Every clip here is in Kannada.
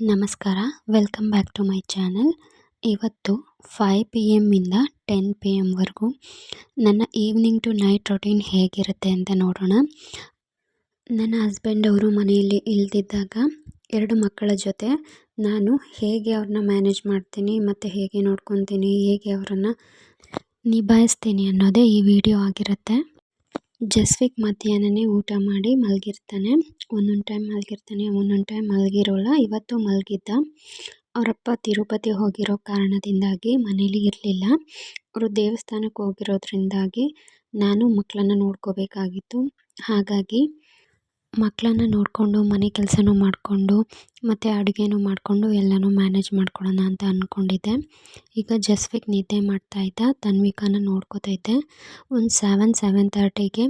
ನಮಸ್ಕಾರ. Welcome back to my channel. ಇವತ್ತು 5 PM ಇಂದ 10 PMವರೆಗೂ ನನ್ನ ಈವ್ನಿಂಗ್ ಟು ನೈಟ್ ರೊಟೀನ್ ಹೇಗಿರುತ್ತೆ ಅಂತ ನೋಡೋಣ. ನನ್ನ ಹಸ್ಬೆಂಡ್ ಅವರು ಮನೆಯಲ್ಲಿ ಇಲ್ದಿದ್ದಾಗ 2 ಮಕ್ಕಳ ಜೊತೆ ನಾನು ಹೇಗೆ ಅವ್ರನ್ನ ಮ್ಯಾನೇಜ್ ಮಾಡ್ತೀನಿ ಮತ್ತು ಹೇಗೆ ನೋಡ್ಕೊತೀನಿ, ಹೇಗೆ ಅವರನ್ನು ನಿಭಾಯಿಸ್ತೀನಿ ಅನ್ನೋದೇ ಈ ವಿಡಿಯೋ ಆಗಿರುತ್ತೆ. ಜಸ್ವಿಕ್ ಮಧ್ಯಾಹ್ನನೇ ಊಟ ಮಾಡಿ ಮಲಗಿರ್ತಾನೆ. ಒಂದೊಂದು ಟೈಮ್ ಮಲಗಿರ್ತಾನೆ, ಒಂದೊಂದು ಟೈಮ್ ಮಲಗಿರೋಲ್ಲ. ಇವತ್ತು ಮಲಗಿದ್ದ. ಅವರಪ್ಪ ತಿರುಪತಿ ಹೋಗಿರೋ ಕಾರಣದಿಂದಾಗಿ ಮನೇಲಿ ಇರಲಿಲ್ಲ. ಅವರು ದೇವಸ್ಥಾನಕ್ಕೆ ಹೋಗಿರೋದ್ರಿಂದಾಗಿ ನಾನು ಮಕ್ಕಳನ್ನ ನೋಡ್ಕೋಬೇಕಾಗಿತ್ತು. ಹಾಗಾಗಿ ಮಕ್ಕಳನ್ನ ನೋಡಿಕೊಂಡು ಮನೆ ಕೆಲಸನೂ ಮಾಡಿಕೊಂಡು ಮತ್ತು ಅಡುಗೆನೂ ಮಾಡಿಕೊಂಡು ಎಲ್ಲನೂ ಮ್ಯಾನೇಜ್ ಮಾಡ್ಕೊಳ್ಳೋಣ ಅಂತ ಅಂದ್ಕೊಂಡಿದ್ದೆ. ಈಗ ಜಸ್ವಿಕ್ ನಿದ್ದೆ ಮಾಡ್ತಾಯಿದ್ದ, ತನ್ವಿಕಾನ ನೋಡ್ಕೋತಾ ಇದ್ದೆ. ಒಂದು 7-7:30ಗೆ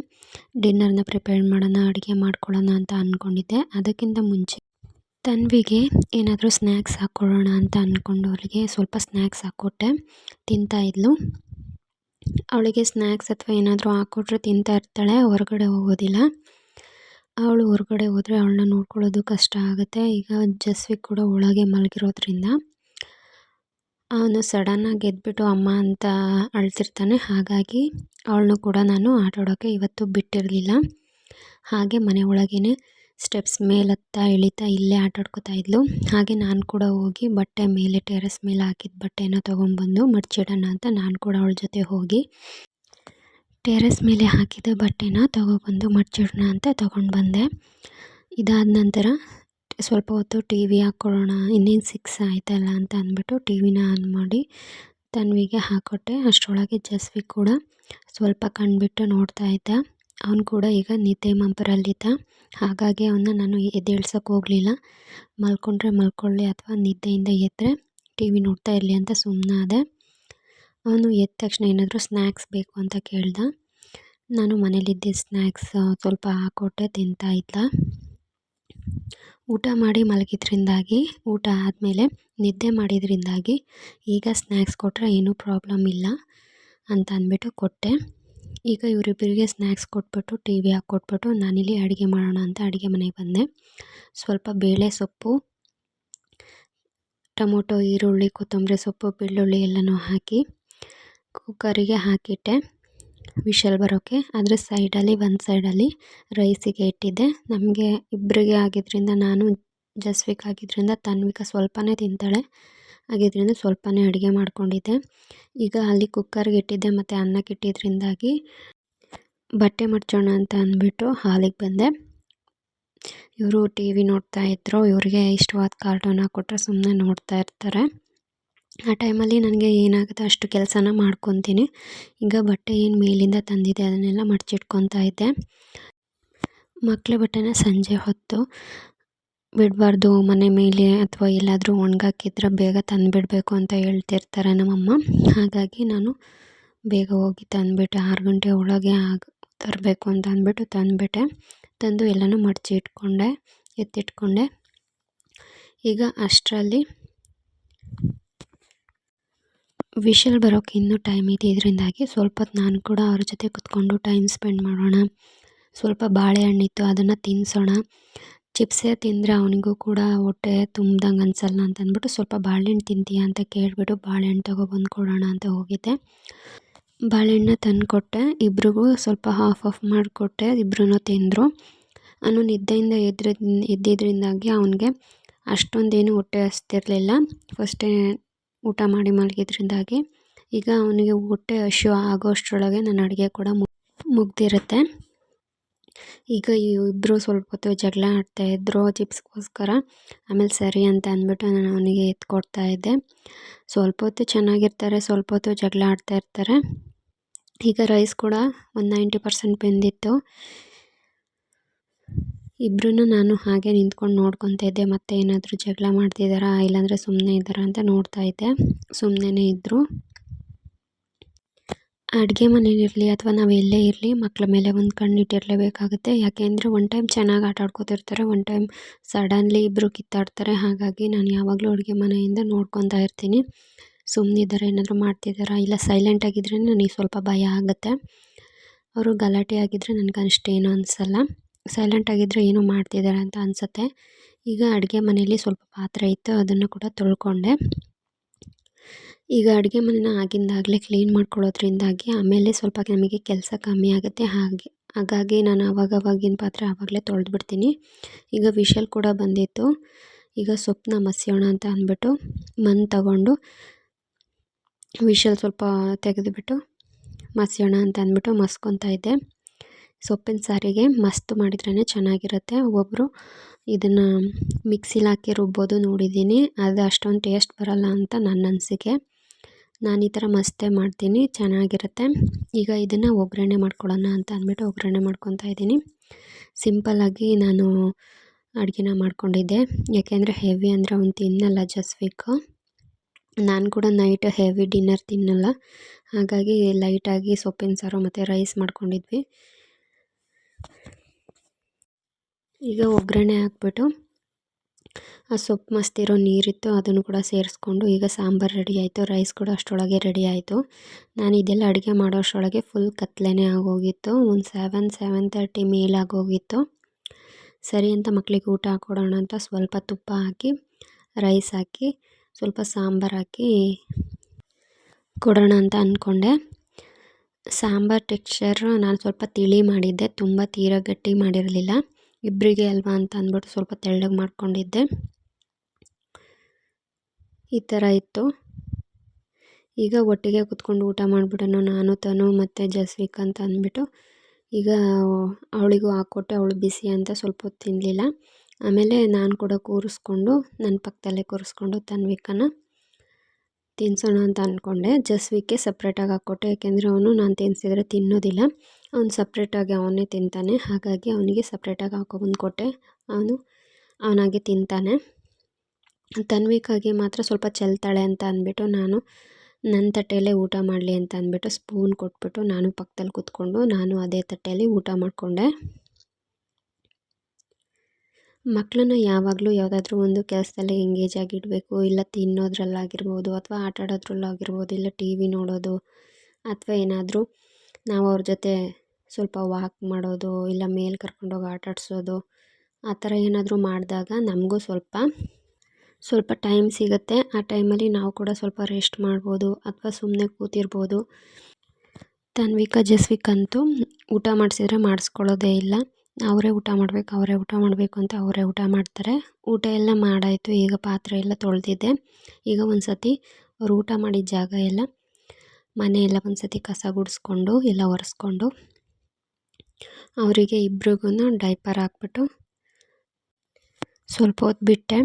ಡಿನ್ನರ್ನ ಪ್ರಿಪೇರ್ ಮಾಡೋಣ, ಅಡುಗೆ ಮಾಡ್ಕೊಳ್ಳೋಣ ಅಂತ ಅಂದ್ಕೊಂಡಿದ್ದೆ. ಅದಕ್ಕಿಂತ ಮುಂಚೆ ತನ್ವಿಗೆ ಏನಾದರೂ ಸ್ನ್ಯಾಕ್ಸ್ ಹಾಕ್ಕೊಡೋಣ ಅಂತ ಅಂದ್ಕೊಂಡು ಅವಳಿಗೆ ಸ್ವಲ್ಪ ಸ್ನ್ಯಾಕ್ಸ್ ಹಾಕ್ಕೊಟ್ಟೆ. ತಿಂತಾಯಿದ್ಲು. ಅವಳಿಗೆ ಸ್ನ್ಯಾಕ್ಸ್ ಅಥವಾ ಏನಾದರೂ ಹಾಕ್ಕೊಟ್ರೆ ತಿಂತಾ ಇರ್ತಾಳೆ, ಹೊರಗಡೆ ಹೋಗೋದಿಲ್ಲ. ಅವಳು ಹೊರಗಡೆ ಹೋದರೆ ಅವಳನ್ನ ನೋಡ್ಕೊಳ್ಳೋದು ಕಷ್ಟ ಆಗುತ್ತೆ. ಈಗ ಜಸ್ವಿಕ್ ಕೂಡ ಒಳಗೆ ಮಲಗಿರೋದ್ರಿಂದ ಅವನು ಸಡನ್ನಾಗಿ ಎದ್ಬಿಟ್ಟು ಅಮ್ಮ ಅಂತ ಅಳ್ತಿರ್ತಾನೆ. ಹಾಗಾಗಿ ಅವಳನ್ನು ಕೂಡ ನಾನು ಆಟಾಡೋಕ್ಕೆ ಇವತ್ತು ಬಿಟ್ಟಿರಲಿಲ್ಲ. ಹಾಗೆ ಮನೆ ಒಳಗೇ ಸ್ಟೆಪ್ಸ್ ಮೇಲತ್ತಾ ಇಳಿತಾ ಇಲ್ಲೇ ಆಟಾಡ್ಕೊತಾ ಇದ್ಲು. ಹಾಗೆ ನಾನು ಕೂಡ ಹೋಗಿ ಬಟ್ಟೆ ಮೇಲೆ ಟೆರೆಸ್ ಮೇಲೆ ಹಾಕಿದ ಬಟ್ಟೆನ ತೊಗೊಂಡ್ಬಂದು ಮಡ್ಚಿಡೋಣ ಅಂತ ನಾನು ಕೂಡ ಅವಳ ಜೊತೆ ಹೋಗಿ ಟೆರೆಸ್ ಮೇಲೆ ಹಾಕಿದ ಬಟ್ಟೆನ ತೊಗೊಬಂದು ಮಡ್ಚಿಡೋಣ ಅಂತ ತೊಗೊಂಡು ಬಂದೆ. ಇದಾದ ನಂತರ ಸ್ವಲ್ಪ ಹೊತ್ತು ಟಿ ವಿ ಹಾಕ್ಕೊಳ್ಳೋಣ, ಇನ್ನೇನು 6 ಆಯ್ತಲ್ಲ ಅಂತ ಅಂದ್ಬಿಟ್ಟು ಟಿ ವಿನ ಆನ್ ಮಾಡಿ ತನ್ವಿಗೆ ಹಾಕ್ಕೊಟ್ಟೆ. ಅಷ್ಟರೊಳಗೆ ಜಸ್ವಿಕ್ ಕೂಡ ಸ್ವಲ್ಪ ಕಣ್ಬಿಟ್ಟು ನೋಡ್ತಾ ಇದ್ದ. ಅವನು ಕೂಡ ಈಗ ನಿದ್ದೆ ಮಂಪರಲ್ಲಿದ್ದ. ಹಾಗಾಗಿ ಅವನ್ನ ನಾನು ಎದ್ದೇಳ್ಸೋಕೆ ಹೋಗಲಿಲ್ಲ. ಮಲ್ಕೊಂಡ್ರೆ ಮಲ್ಕೊಳ್ಳಿ ಅಥವಾ ನಿದ್ದೆಯಿಂದ ಎದ್ದರೆ ಟಿ ವಿ ನೋಡ್ತಾ ಇರಲಿ ಅಂತ ಸುಮ್ಮನಾದೆ. ಅವನು ಎದ್ದ ತಕ್ಷಣ ಏನಾದರೂ ಸ್ನ್ಯಾಕ್ಸ್ ಬೇಕು ಅಂತ ಕೇಳ್ದ. ನಾನು ಮನೇಲಿದ್ದ ಸ್ನ್ಯಾಕ್ಸ್ ಸ್ವಲ್ಪ ಹಾಕ್ಕೊಟ್ಟೆ, ತಿಂತಾ ಇದ್ದ. ಊಟ ಮಾಡಿ ಮಲಗಿದ್ರಿಂದಾಗಿ, ಊಟ ಆದಮೇಲೆ ನಿದ್ದೆ ಮಾಡಿದ್ರಿಂದಾಗಿ ಈಗ ಸ್ನ್ಯಾಕ್ಸ್ ಕೊಟ್ಟರೆ ಏನೂ ಪ್ರಾಬ್ಲಮ್ ಇಲ್ಲ ಅಂತ ಅಂದ್ಬಿಟ್ಟು ಕೊಟ್ಟೆ. ಈಗ ಇವರಿಬ್ಬರಿಗೆ ಸ್ನ್ಯಾಕ್ಸ್ ಕೊಟ್ಬಿಟ್ಟು ಟಿ ವಿ ಹಾಕ್ಕೊಟ್ಬಿಟ್ಟು ನಾನಿಲ್ಲಿ ಅಡುಗೆ ಮಾಡೋಣ ಅಂತ ಅಡುಗೆ ಮನೆಗೆ ಬಂದೆ. ಸ್ವಲ್ಪ ಬೇಳೆ ಸೊಪ್ಪು, ಟೊಮೊಟೊ, ಈರುಳ್ಳಿ, ಕೊತ್ತಂಬರಿ ಸೊಪ್ಪು, ಬೆಳ್ಳುಳ್ಳಿ ಎಲ್ಲನೂ ಹಾಕಿ ಕುಕ್ಕರಿಗೆ ಹಾಕಿಟ್ಟೆ ವಿಷಲ್ ಬರೋಕ್ಕೆ. ಅದ್ರ ಸೈಡಲ್ಲಿ ಒಂದು ಸೈಡಲ್ಲಿ ರೈಸಿಗೆ ಇಟ್ಟಿದ್ದೆ. ನಮಗೆ ಇಬ್ಬರಿಗೆ ಆಗಿದ್ದರಿಂದ, ನಾನು ಜಸ್ವಿಕ್ ಆಗಿದ್ದರಿಂದ ತನ್ವಿಕ ಸ್ವಲ್ಪನೇ ತಿಂತಾಳೆ ಆಗಿದ್ದರಿಂದ ಸ್ವಲ್ಪನೇ ಅಡುಗೆ ಮಾಡ್ಕೊಂಡಿದ್ದೆ. ಈಗ ಅಲ್ಲಿ ಕುಕ್ಕರ್ಗೆ ಇಟ್ಟಿದ್ದೆ ಮತ್ತು ಅನ್ನಕ್ಕೆ ಇಟ್ಟಿದ್ರಿಂದಾಗಿ ಬಟ್ಟೆ ಮಡ್ಚೋಣ ಅಂತ ಅಂದ್ಬಿಟ್ಟು ಹಾಲಿಗೆ ಬಂದೆ. ಇವರು ಟಿ ವಿ ನೋಡ್ತಾಯಿದ್ರು. ಇವರಿಗೆ ಇಷ್ಟವಾದ ಕಾರ್ಟೂನ್ ಹಾಕ್ಕೊಟ್ರೆ ಸುಮ್ಮನೆ ನೋಡ್ತಾ ಇರ್ತಾರೆ. ಆ ಟೈಮಲ್ಲಿ ನನಗೆ ಏನಾಗುತ್ತೆ ಅಷ್ಟು ಕೆಲಸನ ಮಾಡ್ಕೊತೀನಿ. ಈಗ ಬಟ್ಟೆ ಏನು ಮೇಲಿಂದ ತಂದಿದ್ದೆ ಅದನ್ನೆಲ್ಲ ಮಡ್ಚಿಟ್ಕೊತಾ ಇದ್ದೆ. ಮಕ್ಕಳ ಬಟ್ಟೆನ ಸಂಜೆ ಹೊತ್ತು ಬಿಡಬಾರ್ದು, ಮನೆ ಮೇಲೆ ಅಥವಾ ಎಲ್ಲಾದರೂ ಒಣಗಾಕಿದ್ರೆ ಬೇಗ ತಂದುಬಿಡಬೇಕು ಅಂತ ಹೇಳ್ತಿರ್ತಾರೆ ನಮ್ಮಮ್ಮ. ಹಾಗಾಗಿ ನಾನು ಬೇಗ ಹೋಗಿ ತಂದುಬಿಟ್ಟೆ. 6 ಗಂಟೆ ಒಳಗೆ ತರಬೇಕು ಅಂತ ಅಂದ್ಬಿಟ್ಟು ತಂದುಬಿಟ್ಟೆ. ತಂದು ಎಲ್ಲನೂ ಮಡಚಿ ಇಟ್ಕೊಂಡೆ, ಎತ್ತಿಟ್ಕೊಂಡೆ. ಈಗ ಅಷ್ಟರಲ್ಲಿ ವಿಷಲ್ ಬರೋಕ್ಕೆ ಇನ್ನೂ ಟೈಮ್ ಇದ್ದಿದ್ದರಿಂದಾಗಿ ಸ್ವಲ್ಪ ಹೊತ್ತು ನಾನು ಕೂಡ ಅವ್ರ ಜೊತೆ ಕೂತ್ಕೊಂಡು ಟೈಮ್ ಸ್ಪೆಂಡ್ ಮಾಡೋಣ. ಸ್ವಲ್ಪ ಬಾಳೆಹಣ್ಣಿತ್ತು, ಅದನ್ನು ತಿನ್ನಿಸೋಣ. ಚಿಪ್ಸೇ ತಿಂದರೆ ಅವನಿಗೂ ಕೂಡ ಹೊಟ್ಟೆ ತುಂಬ್ದಂಗೆ ಅನಿಸಲ್ಲ ಅಂತ ಅಂದ್ಬಿಟ್ಟು ಸ್ವಲ್ಪ ಬಾಳೆಹಣ್ಣು ತಿಂತೀಯ ಅಂತ ಕೇಳಿಬಿಟ್ಟು ಬಾಳೆಹಣ್ಣು ತೊಗೊಬಂದು ಕೊಡೋಣ ಅಂತ ಹೋಗಿದ್ದೆ. ಬಾಳೆಹಣ್ಣು ತಂದು ಕೊಟ್ಟೆ. ಇಬ್ರಿಗೂ ಸ್ವಲ್ಪ ಹಾಫ್ ಮಾಡಿಕೊಟ್ಟೆ. ಇಬ್ಬರೂ ತಿಂದರು. ಅವನು ನಿದ್ದೆಯಿಂದ ಎದ್ದಿದ್ದರಿಂದಾಗಿ ಅವನಿಗೆ ಅಷ್ಟೊಂದೇನು ಹೊಟ್ಟೆ ಹಸ್ತಿರಲಿಲ್ಲ. ಫಸ್ಟೇ ಊಟ ಮಾಡಿ ಮಲಗಿದ್ರಿಂದಾಗಿ ಈಗ ಅವನಿಗೆ ಹೊಟ್ಟೆ ಹಸಿವು ಆಗೋಷ್ಟರೊಳಗೆ ನನ್ನ ಅಡುಗೆ ಕೂಡ ಮುಗ್ದಿರುತ್ತೆ. ಈಗ ಇಬ್ಬರು ಸ್ವಲ್ಪ ಹೊತ್ತು ಜಗಳ ಆಡ್ತಾಯಿದ್ರು ಚಿಪ್ಸ್ಗೋಸ್ಕರ. ಆಮೇಲೆ ಸರಿ ಅಂತ ಅಂದ್ಬಿಟ್ಟು ನಾನು ಅವನಿಗೆ ಎತ್ಕೊಡ್ತಾ ಇದ್ದೆ. ಸ್ವಲ್ಪ ಹೊತ್ತು ಚೆನ್ನಾಗಿರ್ತಾರೆ, ಸ್ವಲ್ಪ ಹೊತ್ತು ಜಗಳ ಆಡ್ತಾ ಇರ್ತಾರೆ. ಈಗ ರೈಸ್ ಕೂಡ ಒಂದು 90% ಬೆಂದಿತ್ತು. ಇಬ್ಬರೂ ನಾನು ಹಾಗೆ ನಿಂತ್ಕೊಂಡು ನೋಡ್ಕೊತಾ ಇದ್ದೆ. ಮತ್ತೆ ಏನಾದರೂ ಜಗಳ ಮಾಡ್ತಿದ್ದಾರಾ ಇಲ್ಲಾಂದರೆ ಸುಮ್ಮನೆ ಇದ್ದಾರಾ ಅಂತ ನೋಡ್ತಾ ಇದ್ದೆ. ಸುಮ್ಮನೆ ಇದ್ದರು. ಅಡುಗೆ ಮನೇಲಿರಲಿ ಅಥವಾ ನಾವು ಎಲ್ಲೇ ಇರಲಿ ಮಕ್ಕಳ ಮೇಲೆ ಒಂದು ಕಣ್ಣಿಟ್ಟಿರಲೇಬೇಕಾಗುತ್ತೆ. ಯಾಕೆಂದರೆ ಒಂದು ಟೈಮ್ ಚೆನ್ನಾಗಿ ಆಟ ಆಡ್ಕೊತಿರ್ತಾರೆ, ಒಂದು ಟೈಮ್ ಸಡನ್ಲಿ ಇಬ್ಬರು ಕಿತ್ತಾಡ್ತಾರೆ. ಹಾಗಾಗಿ ನಾನು ಯಾವಾಗಲೂ ಅಡುಗೆ ಮನೆಯಿಂದ ನೋಡ್ಕೊತಾ ಇರ್ತೀನಿ. ಸುಮ್ಮನಿದ್ದಾರೆ, ಏನಾದರೂ ಮಾಡ್ತಿದ್ದಾರಾ, ಇಲ್ಲ ಸೈಲೆಂಟಾಗಿದ್ದರೆ ನನಗೆ ಸ್ವಲ್ಪ ಭಯ ಆಗುತ್ತೆ. ಅವರು ಗಲಾಟೆ ಆಗಿದ್ದರೆ ನನಗೆ ಅಷ್ಟೇನು ಅನಿಸಲ್ಲ. ಸೈಲೆಂಟಾಗಿದ್ದರೆ ಏನೋ ಮಾಡ್ತಿದ್ದಾರೆ ಅಂತ ಅನಿಸುತ್ತೆ. ಈಗ ಅಡುಗೆ ಮನೆಯಲ್ಲಿ ಸ್ವಲ್ಪ ಪಾತ್ರೆ ಇತ್ತು, ಅದನ್ನು ಕೂಡ ತೊಳ್ಕೊಂಡೆ. ಈಗ ಅಡುಗೆ ಮನೆನ ಆಗಿಂದಾಗಲೇ ಕ್ಲೀನ್ ಮಾಡ್ಕೊಳ್ಳೋದ್ರಿಂದಾಗಿ ಆಮೇಲೆ ಸ್ವಲ್ಪ ನಮಗೆ ಕೆಲಸ ಕಮ್ಮಿ ಆಗುತ್ತೆ. ಹಾಗಾಗಿ ನಾನು ಆವಾಗಿನ ಪಾತ್ರೆ ಆವಾಗಲೇ ತೊಳೆದ್ಬಿಡ್ತೀನಿ. ಈಗ ವಿಷಲ್ ಕೂಡ ಬಂದಿತ್ತು. ಈಗ ಸೊಪ್ಪನ್ನ ಮಸಿಯೋಣ ಅಂತ ಅಂದ್ಬಿಟ್ಟು ಮಣ್ಣು ತಗೊಂಡು ವಿಷಲ್ ಸ್ವಲ್ಪ ತೆಗೆದುಬಿಟ್ಟು ಮಸಿಯೋಣ ಅಂತ ಅಂದ್ಬಿಟ್ಟು ಮಸ್ಕೊತಾ ಇದ್ದೆ. ಸೊಪ್ಪಿನ ಸಾರಿಗೆ ಮಸ್ತ್ ಮಾಡಿದ್ರೇ ಚೆನ್ನಾಗಿರುತ್ತೆ. ಒಬ್ಬೊಬ್ಬರು ಇದನ್ನು ಮಿಕ್ಸಿಲಿ ಹಾಕಿ ರುಬ್ಬೋದು ನೋಡಿದ್ದೀನಿ, ಅದು ಅಷ್ಟೊಂದು ಟೇಸ್ಟ್ ಬರೋಲ್ಲ ಅಂತ ನನ್ನ ಅನಿಸಿಕೆ. ನಾನು ಈ ಥರ ಮಸ್ತೇ ಮಾಡ್ತೀನಿ, ಚೆನ್ನಾಗಿರುತ್ತೆ. ಈಗ ಇದನ್ನು ಒಗ್ಗರಣೆ ಮಾಡ್ಕೊಳ್ಳೋಣ ಅಂತ ಅಂದ್ಬಿಟ್ಟು ಒಗ್ಗರಣೆ ಮಾಡ್ಕೊತಾ ಇದ್ದೀನಿ. ಸಿಂಪಲ್ಲಾಗಿ ನಾನು ಅಡುಗೆನ ಮಾಡ್ಕೊಂಡಿದ್ದೆ, ಯಾಕೆಂದರೆ ಹೆವಿ ಅಂದರೆ ಅವ್ನು ತಿನ್ನಲ್ಲ ಜಸ್ವಿಕ್. ನಾನು ಕೂಡ ನೈಟ್ ಹೆವಿ ಡಿನ್ನರ್ ತಿನ್ನಲ್ಲ, ಹಾಗಾಗಿ ಲೈಟಾಗಿ ಸೊಪ್ಪಿನ ಸಾರು ಮತ್ತು ರೈಸ್ ಮಾಡ್ಕೊಂಡಿದ್ವಿ. ಈಗ ಒಗ್ಗರಣೆ ಹಾಕ್ಬಿಟ್ಟು ಆ ಸೊಪ್ಪು ಮಸ್ತಿರೋ ನೀರಿತ್ತು ಅದನ್ನು ಕೂಡ ಸೇರಿಸ್ಕೊಂಡು ಈಗ ಸಾಂಬಾರು ರೆಡಿ ಆಯಿತು. ರೈಸ್ ಕೂಡ ಅಷ್ಟರೊಳಗೆ ರೆಡಿ ಆಯಿತು. ನಾನು ಇದೆಲ್ಲ ಅಡುಗೆ ಮಾಡೋ ಅಷ್ಟರೊಳಗೆ ಫುಲ್ ಕತ್ಲೆನೇ ಆಗೋಗಿತ್ತು. ಒಂದು 7:30 ಮೇಲಾಗೋಗಿತ್ತು. ಸರಿ ಅಂತ ಮಕ್ಕಳಿಗೆ ಊಟ ಹಾಕ್ಕೊಡೋಣ ಅಂತ ಸ್ವಲ್ಪ ತುಪ್ಪ ಹಾಕಿ ರೈಸ್ ಹಾಕಿ ಸ್ವಲ್ಪ ಸಾಂಬಾರು ಹಾಕಿ ಕೊಡೋಣ ಅಂತ ಅಂದ್ಕೊಂಡೆ. ಸಾಂಬಾರು ಟೆಕ್ಸ್ಚರ್ ನಾನು ಸ್ವಲ್ಪ ತಿಳಿ ಮಾಡಿದ್ದೆ, ತುಂಬ ತೀರಾ ಗಟ್ಟಿ ಮಾಡಿರಲಿಲ್ಲ. ಇಬ್ಬರಿಗೆ ಅಲ್ವಾ ಅಂತ ಅಂದ್ಬಿಟ್ಟು ಸ್ವಲ್ಪ ತೆಳ್ಳಗೆ ಮಾಡ್ಕೊಂಡಿದ್ದೆ. ಈ ಥರ ಇತ್ತು. ಈಗ ಒಟ್ಟಿಗೆ ಕೂತ್ಕೊಂಡು ಊಟ ಮಾಡಿಬಿಡೋಣ ನಾನು, ತನು ಮತ್ತು ಜಸ್ವಿಕ್ ಅಂತ ಅಂದ್ಬಿಟ್ಟು ಈಗ ಅವಳಿಗೂ ಹಾಕ್ಕೊಟ್ಟೆ. ಅವಳು ಬಿಸಿ ಅಂತ ಸ್ವಲ್ಪ ಹೊತ್ತು ತಿನ್ನಲಿಲ್ಲ. ಆಮೇಲೆ ನಾನು ಕೂಡ ಕೂರಿಸ್ಕೊಂಡು ನನ್ನ ಪಕ್ಕದಲ್ಲೇ ಕೂರಿಸ್ಕೊಂಡು ತನ್ವಿಕನ ತಿನ್ನಿಸೋಣ ಅಂತ ಅಂದ್ಕೊಂಡೆ. ಜಸ್ವಿಕ್ಕೆ ಸಪ್ರೇಟಾಗಿ ಹಾಕ್ಕೊಟ್ಟೆ, ಏಕೆಂದರೆ ಅವನು ನಾನು ತಿನ್ನಿಸಿದ್ರೆ ತಿನ್ನೋದಿಲ್ಲ. ಅವನು ಸಪ್ರೇಟಾಗಿ ಅವನೇ ತಿಂತಾನೆ, ಹಾಗಾಗಿ ಅವನಿಗೆ ಸಪ್ರೇಟಾಗಿ ಹಾಕೊಬಂದು ಕೊಟ್ಟೆ. ಅವನಾಗೆ ತಿಂತಾನೆ. ತನ್ವಿಕಾಗೆ ಮಾತ್ರ ಸ್ವಲ್ಪ ಚೆಲ್ತಾಳೆ ಅಂತ ಅಂದ್ಬಿಟ್ಟು ನಾನು ನನ್ನ ತಟ್ಟೆಯಲ್ಲೇ ಊಟ ಮಾಡಲಿ ಅಂತ ಅಂದ್ಬಿಟ್ಟು ಸ್ಪೂನ್ ಕೊಟ್ಬಿಟ್ಟು ನಾನು ಪಕ್ಕದಲ್ಲಿ ಕೂತ್ಕೊಂಡು ನಾನು ಅದೇ ತಟ್ಟೆಯಲ್ಲಿ ಊಟ ಮಾಡಿಕೊಂಡೆ. ಮಕ್ಕಳನ್ನ ಯಾವಾಗಲೂ ಯಾವುದಾದ್ರೂ ಒಂದು ಕೆಲಸದಲ್ಲಿ ಎಂಗೇಜ್ ಆಗಿಡಬೇಕು. ಇಲ್ಲ ತಿನ್ನೋದ್ರಲ್ಲಾಗಿರ್ಬೋದು ಅಥವಾ ಆಟ ಆಡೋದ್ರಲ್ಲಾಗಿರ್ಬೋದು, ಇಲ್ಲ ಟಿ ವಿ ನೋಡೋದು ಅಥವಾ ಏನಾದರೂ ನಾವು ಅವ್ರ ಜೊತೆ ಸ್ವಲ್ಪ ವಾಕ್ ಮಾಡೋದು, ಇಲ್ಲ ಮೇಲೆ ಕರ್ಕೊಂಡೋಗಿ ಆಟ ಆಡಿಸೋದು, ಆ ಥರ ಏನಾದರೂ ಮಾಡಿದಾಗ ನಮಗೂ ಸ್ವಲ್ಪ ಟೈಮ್ ಸಿಗುತ್ತೆ. ಆ ಟೈಮಲ್ಲಿ ನಾವು ಕೂಡ ಸ್ವಲ್ಪ ರೆಸ್ಟ್ ಮಾಡ್ಬೋದು ಅಥವಾ ಸುಮ್ಮನೆ ಕೂತಿರ್ಬೋದು. ತನ್ವಿಕ ಜಸ್ವಿಕ್ ಅಂತೂ ಊಟ ಮಾಡಿಸಿದ್ರೆ ಮಾಡಿಸ್ಕೊಳ್ಳೋದೇ ಇಲ್ಲ. ಅವರೇ ಊಟ ಮಾಡಬೇಕು ಅಂತ ಅವರೇ ಊಟ ಮಾಡ್ತಾರೆ. ಊಟ ಎಲ್ಲ ಮಾಡಾಯಿತು. ಈಗ ಪಾತ್ರೆ ಎಲ್ಲ ತೊಳೆದಿದ್ದೆ. ಈಗ ಒಂದು ಸತಿ ಅವ್ರು ಊಟ ಮಾಡಿದ ಜಾಗ ಎಲ್ಲ ಮನೆ ಎಲ್ಲ ಒಂದು ಸತಿ ಕಸ ಗುಡಿಸ್ಕೊಂಡು ಎಲ್ಲ ಒರೆಸ್ಕೊಂಡು ಅವರಿಗೆ ಇಬ್ರಿಗೂ ಡೈಪರ್ ಹಾಕ್ಬಿಟ್ಟು ಸ್ವಲ್ಪ ಹೊತ್ತು ಬಿಟ್ಟೆ.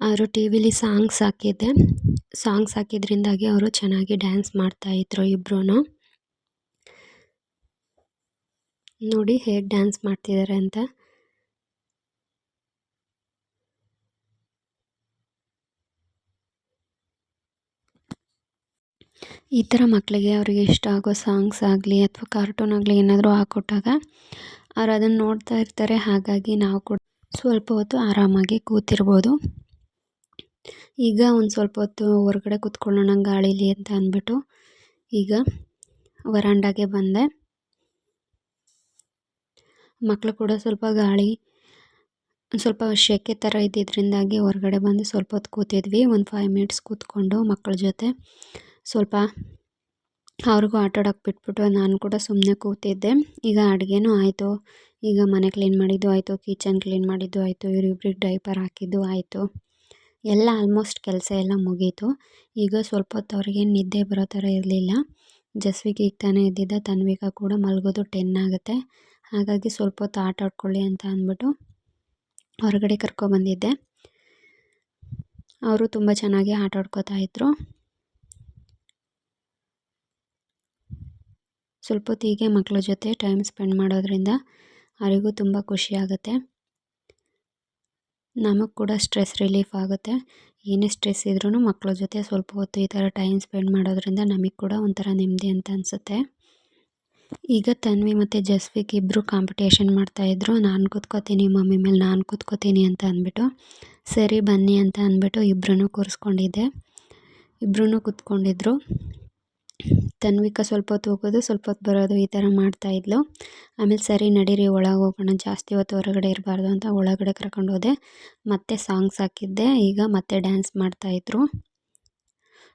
ಅವರು ಟಿ ವಿಲಿ ಸಾಂಗ್ಸ್ ಹಾಕಿದ್ರಿಂದಾಗಿ ಅವರು ಚೆನ್ನಾಗಿ ಡ್ಯಾನ್ಸ್ ಮಾಡ್ತಾಯಿದ್ರು ಇಬ್ಬರೂ. ನೋಡಿ ಹೇಗೆ ಡ್ಯಾನ್ಸ್ ಮಾಡ್ತಿದ್ದಾರೆ ಅಂತ. ಈ ಥರ ಮಕ್ಕಳಿಗೆ ಅವರಿಗೆ ಇಷ್ಟ ಆಗೋ ಸಾಂಗ್ಸ್ ಆಗಲಿ ಅಥವಾ ಕಾರ್ಟೂನ್ ಆಗಲಿ ಏನಾದರೂ ಹಾಕ್ಕೊಟ್ಟಾಗ ಅವ್ರು ಅದನ್ನು ನೋಡ್ತಾ ಇರ್ತಾರೆ. ಹಾಗಾಗಿ ನಾವು ಕೂಡ ಸ್ವಲ್ಪ ಹೊತ್ತು ಆರಾಮಾಗಿ ಕೂತಿರ್ಬೋದು. ಈಗ ಒಂದು ಸ್ವಲ್ಪ ಹೊತ್ತು ಹೊರಗಡೆ ಕೂತ್ಕೊಳ್ಳೋಣ ಗಾಳೀಲಿ ಅಂತ ಅಂದ್ಬಿಟ್ಟು ಈಗ ವರಾಂಡಾಗೆ ಬಂದೆ. ಮಕ್ಕಳು ಕೂಡ ಸ್ವಲ್ಪ ಗಾಳಿ ಸ್ವಲ್ಪ ಸೆಕೆ ಥರ ಇದ್ದಿದ್ದರಿಂದಾಗಿ ಹೊರಗಡೆ ಬಂದು ಸ್ವಲ್ಪ ಹೊತ್ತು ಕೂತಿದ್ವಿ. ಒಂದು 5 ಮಿನಿಟ್ಸ್ ಕೂತ್ಕೊಂಡು ಮಕ್ಕಳ ಜೊತೆ ಸ್ವಲ್ಪ ಅವ್ರಿಗೂ ಆಟ ಆಡೋಕ್ಕೆ ಬಿಟ್ಬಿಟ್ಟು ನಾನು ಕೂಡ ಸುಮ್ಮನೆ ಕೂತಿದ್ದೆ. ಈಗ ಅಡುಗೆನೂ ಆಯಿತು. ಈಗ ಮನೆ ಕ್ಲೀನ್ ಮಾಡಿದ್ದು ಆಯಿತು, ಕಿಚನ್ ಕ್ಲೀನ್ ಮಾಡಿದ್ದು ಆಯಿತು, ಇವರಿಬ್ರಿಗೆ ಡೈಪರ್ ಹಾಕಿದ್ದು ಆಯಿತು. ಎಲ್ಲ ಆಲ್ಮೋಸ್ಟ್ ಕೆಲಸ ಎಲ್ಲ ಮುಗೀತು. ಈಗ ಸ್ವಲ್ಪ ಹೊತ್ತು ಅವರಿಗೆ ನಿದ್ದೆ ಬರೋ ಥರ ಇರಲಿಲ್ಲ. ಜಸ್ವಿಗೆ ಈಗ ತಾನೇ ಇದ್ದಿದ್ದ, ತನ್ವಿಕ ಕೂಡ ಮಲಗೋದು 10 ಆಗುತ್ತೆ. ಹಾಗಾಗಿ ಸ್ವಲ್ಪ ಹೊತ್ತು ಆಟ ಆಡ್ಕೊಳ್ಳಿ ಅಂತ ಅಂದ್ಬಿಟ್ಟು ಹೊರಗಡೆ ಕರ್ಕೊಬಂದಿದ್ದೆ. ಅವರು ತುಂಬ ಚೆನ್ನಾಗಿ ಆಟ ಆಡ್ಕೋತಾ ಇದ್ರು. ಸ್ವಲ್ಪ ಹೊತ್ತು ಹೀಗೆ ಮಕ್ಕಳ ಜೊತೆ ಟೈಮ್ ಸ್ಪೆಂಡ್ ಮಾಡೋದ್ರಿಂದ ಅವರಿಗೂ ತುಂಬ ಖುಷಿ ಆಗುತ್ತೆ. ನಮಗೆ ಕೂಡ ಸ್ಟ್ರೆಸ್ ರಿಲೀಫ್ ಆಗುತ್ತೆ. ಏನೇ ಸ್ಟ್ರೆಸ್ ಇದ್ರೂ ಮಕ್ಕಳ ಜೊತೆ ಸ್ವಲ್ಪ ಹೊತ್ತು ಈ ಥರ ಟೈಮ್ ಸ್ಪೆಂಡ್ ಮಾಡೋದ್ರಿಂದ ನಮಗೆ ಕೂಡ ಒಂಥರ ನೆಮ್ಮದಿ ಅಂತ ಅನಿಸುತ್ತೆ. ಈಗ ತನ್ವಿ ಮತ್ತು ಜಸ್ವಿಕ್ ಇಬ್ಬರು ಕಾಂಪಿಟೇಷನ್ ಮಾಡ್ತಾಯಿದ್ರು. ನಾನು ಕೂತ್ಕೋತೀನಿ ಮಮ್ಮಿ ಮೇಲೆ, ನಾನು ಕೂತ್ಕೋತೀನಿ ಅಂತ ಅಂದ್ಬಿಟ್ಟು. ಸರಿ ಬನ್ನಿ ಅಂತ ಅಂದ್ಬಿಟ್ಟು ಇಬ್ಬರನ್ನೂ ಕೂರಿಸ್ಕೊಂಡಿದ್ದೆ. ಇಬ್ಬರೂ ಕೂತ್ಕೊಂಡಿದ್ರು. ತನ್ವಿಕಾ ಸ್ವಲ್ಪ ಹೊತ್ತು ಹೋಗೋದು ಸ್ವಲ್ಪ ಹೊತ್ತು ಬರೋದು ಈ ಥರ ಮಾಡ್ತಾಯಿದ್ಲು. ಆಮೇಲೆ ಸರಿ ನಡೀರಿ ಒಳಗೆ ಹೋಗೋಣ, ಜಾಸ್ತಿ ಹೊತ್ತು ಹೊರಗಡೆ ಇರಬಾರ್ದು ಅಂತ ಒಳಗಡೆ ಕರ್ಕೊಂಡು ಹೋದೆ. ಮತ್ತೆ ಸಾಂಗ್ಸ್ ಹಾಕಿದ್ದೆ. ಈಗ ಮತ್ತೆ ಡ್ಯಾನ್ಸ್ ಮಾಡ್ತಾಯಿದ್ರು.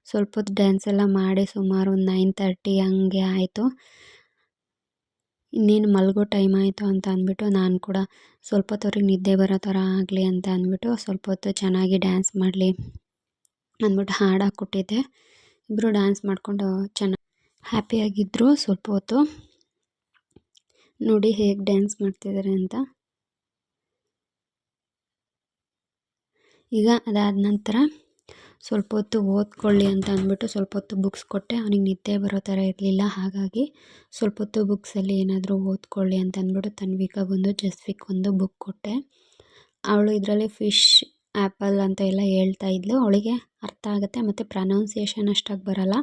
ಸ್ವಲ್ಪ ಹೊತ್ತು ಡ್ಯಾನ್ಸ್ ಎಲ್ಲ ಮಾಡಿ ಸುಮಾರು ಒಂದು 9:30 ಹಂಗೆ ಆಯಿತು. ಇನ್ನೇನು ಮಲಗೋ ಟೈಮ್ ಆಯಿತು ಅಂತ ಅಂದ್ಬಿಟ್ಟು ನಾನು ಕೂಡ ಸ್ವಲ್ಪ ಹೊತ್ತವ್ರಿಗೆ ನಿದ್ದೆ ಬರೋ ಥರ ಆಗಲಿ ಅಂತ ಅಂದ್ಬಿಟ್ಟು ಸ್ವಲ್ಪ ಹೊತ್ತು ಚೆನ್ನಾಗಿ ಡ್ಯಾನ್ಸ್ ಮಾಡಲಿ ಅಂದ್ಬಿಟ್ಟು ಹಾಡು ಹಾಕ್ಕೊಟ್ಟಿದ್ದೆ. ಇಬ್ಬರು ಡ್ಯಾನ್ಸ್ ಮಾಡಿಕೊಂಡು ಚೆನ್ನಾಗಿ ಹ್ಯಾಪಿಯಾಗಿದ್ದರು. ಸ್ವಲ್ಪ ಹೊತ್ತು ನೋಡಿ ಹೇಗೆ ಡ್ಯಾನ್ಸ್ ಮಾಡ್ತಿದ್ದಾರೆ ಅಂತ. ಈಗ ಅದಾದ ನಂತರ ಸ್ವಲ್ಪ ಹೊತ್ತು ಓದ್ಕೊಳ್ಳಿ ಅಂತ ಅಂದ್ಬಿಟ್ಟು ಸ್ವಲ್ಪ ಹೊತ್ತು ಬುಕ್ಸ್ ಕೊಟ್ಟೆ. ಅವನಿಗೆ ನಿದ್ದೆ ಬರೋ ಥರ ಇರಲಿಲ್ಲ, ಹಾಗಾಗಿ ಸ್ವಲ್ಪ ಹೊತ್ತು ಬುಕ್ಸಲ್ಲಿ ಏನಾದರೂ ಓದ್ಕೊಳ್ಳಿ ಅಂತ ಅಂದ್ಬಿಟ್ಟು ತನ್ವಿಕಾಗೊಂದು ಜಸ್ವಿಕ್ಗೊಂದು ಬುಕ್ ಕೊಟ್ಟೆ. ಅವಳು ಇದರಲ್ಲಿ ಫಿಶ್ ಆ್ಯಪಲ್ ಅಂತ ಎಲ್ಲ ಹೇಳ್ತಾ ಇದ್ಲು. ಅವಳಿಗೆ ಅರ್ಥ ಆಗುತ್ತೆ ಮತ್ತು ಪ್ರನೌನ್ಸಿಯೇಷನ್ ಅಷ್ಟಾಗಿ ಬರೋಲ್ಲ,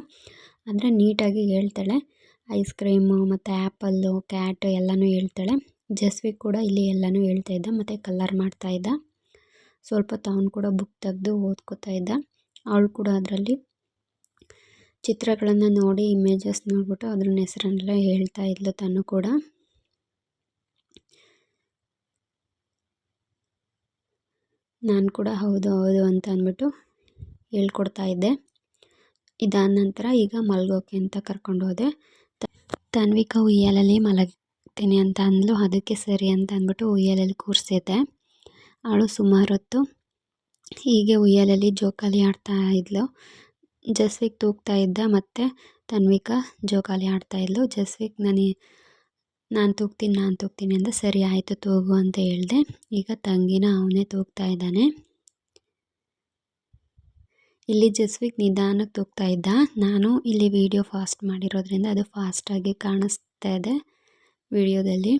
ಅಂದರೆ ನೀಟಾಗಿ ಹೇಳ್ತಾಳೆ. ಐಸ್ ಕ್ರೀಮು ಮತ್ತು ಆ್ಯಪಲ್ಲು, ಕ್ಯಾಟು ಎಲ್ಲನೂ ಹೇಳ್ತಾಳೆ. ಜಸ್ವಿಕ್ ಕೂಡ ಇಲ್ಲಿ ಎಲ್ಲನೂ ಹೇಳ್ತಾ ಇದ್ದ ಮತ್ತು ಕಲರ್ ಮಾಡ್ತಾಯಿದ್ದ. ಸ್ವಲ್ಪ ಹೊತ್ತು ಅವನು ಕೂಡ ಬುಕ್ ತೆಗೆದು ಓದ್ಕೋತಾ ಇದ್ದ. ಅವಳು ಕೂಡ ಅದರಲ್ಲಿ ಚಿತ್ರಗಳನ್ನು ನೋಡಿ ಇಮೇಜಸ್ ನೋಡ್ಬಿಟ್ಟು ಅದ್ರ ಹೆಸರನ್ನೆಲ್ಲ ಹೇಳ್ತಾ ಇದ್ಲು ತನು ಕೂಡ. ನಾನು ಕೂಡ ಹೌದು ಹೌದು ಅಂತ ಅಂದ್ಬಿಟ್ಟು ಹೇಳ್ಕೊಡ್ತಾ ಇದ್ದೆ. ಇದಾದ ನಂತರ ಈಗ ಮಲಗೋಕೆ ಅಂತ ಕರ್ಕೊಂಡು ಹೋದೆ. ತನ್ವಿಕಾ ಉಯ್ಯಾಲಲ್ಲಿ ಮಲಗ್ತೀನಿ ಅಂತ ಅಂದ್ಲು. ಅದಕ್ಕೆ ಸರಿ ಅಂತ ಅಂದ್ಬಿಟ್ಟು ಉಯ್ಯಾಲಲ್ಲಿ ಕೂರಿಸಿದ್ದೆ. ಅವಳು ಸುಮಾರು ಹೊತ್ತು ಹೀಗೆ ಉಯ್ಯಾಲಲ್ಲಿ ಜೋಕಾಲಿ ಆಡ್ತಾ ಇದ್ಲು. ಜಸ್ವಿಕ್ ತೂಗ್ತಾ ಇದ್ದ ಮತ್ತು ತನ್ವಿಕಾ ಜೋಕಾಲಿ ಆಡ್ತಾಯಿದ್ಲು. ಜಸ್ವಿಕ್ ನಾನು ತೂಗ್ತೀನಿ ಅಂತ ಸರಿ ಆಯಿತು ತೂಗು ಅಂತ ಹೇಳಿದೆ. ಈಗ ತಂಗಿನ ಅವನೇ ತೂಗ್ತಾ ಇದ್ದಾನೆ. ಇಲ್ಲಿ ಜಸ್ವಿಕ್ ನಿಧಾನಕ್ಕೆ ತೂಗ್ತಾ ಇದ್ದ. ನಾನು ಇಲ್ಲಿ ವಿಡಿಯೋ ಫಾಸ್ಟ್ ಮಾಡಿರೋದ್ರಿಂದ ಅದು ಫಾಸ್ಟಾಗಿ ಕಾಣಿಸ್ತಾ ಇದೆ ವಿಡಿಯೋದಲ್ಲಿ.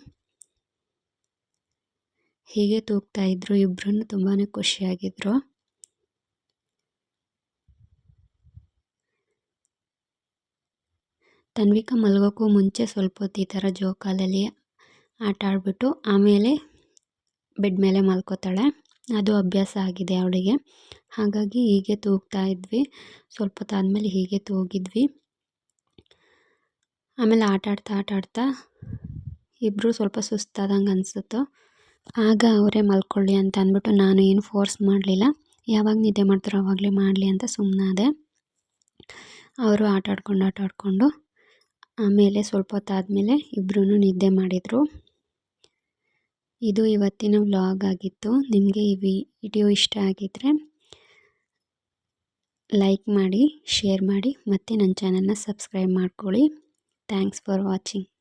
ಹೀಗೆ ತೂಗ್ತಾ ಇದ್ರು ಇಬ್ಬರೂ, ತುಂಬಾ ಖುಷಿಯಾಗಿದ್ದರು. ತನ್ವಿಕಾ ಮಲಗೋಕ್ಕೂ ಮುಂಚೆ ಸ್ವಲ್ಪ ಹೊತ್ತು ಈ ಥರ ಜೋಕಾಲಲ್ಲಿ ಆಟ ಆಡಿಬಿಟ್ಟು ಆಮೇಲೆ ಬೆಡ್ ಮೇಲೆ ಮಲ್ಕೋತಾಳೆ. ಅದು ಅಭ್ಯಾಸ ಆಗಿದೆ ಅವಳಿಗೆ, ಹಾಗಾಗಿ ಹೀಗೆ ತೂಗ್ತಾ ಇದ್ವಿ. ಸ್ವಲ್ಪ ಹೊತ್ತಾದಮೇಲೆ ಹೀಗೆ ತೂಗಿದ್ವಿ. ಆಮೇಲೆ ಆಟ ಆಡ್ತಾ ಇಬ್ಬರು ಸ್ವಲ್ಪ ಸುಸ್ತಾದಂಗೆ ಅನಿಸುತ್ತೋ, ಆಗ ಅವರೇ ಮಲ್ಕೊಳ್ಳಿ ಅಂತ ಅಂದ್ಬಿಟ್ಟು ನಾನು ಏನು ಫೋರ್ಸ್ ಮಾಡಲಿಲ್ಲ. ಯಾವಾಗ ನಿದ್ದೆ ಮಾಡ್ತಾರೋ ಆವಾಗಲೇ ಮಾಡಲಿ ಅಂತ ಸುಮ್ಮನಾದೆ. ಅವರು ಆಟ ಆಡಿಕೊಂಡು ಆಮೇಲೆ ಸ್ವಲ್ಪ ಹೊತ್ತಾದಮೇಲೆ ಇಬ್ಬರೂ ನಿದ್ದೆ ಮಾಡಿದರು. ಇದು ಇವತ್ತಿನ ವ್ಲಾಗ್ ಆಗಿತ್ತು. ನಿಮಗೆ ಈ ವಿಡಿಯೋ ಇಷ್ಟ ಆಗಿದ್ದರೆ ಲೈಕ್ ಮಾಡಿ, ಶೇರ್ ಮಾಡಿ ಮತ್ತು ನನ್ನ ಚಾನಲ್ನ ಸಬ್ಸ್ಕ್ರೈಬ್ ಮಾಡ್ಕೊಳ್ಳಿ. Thanks for watching.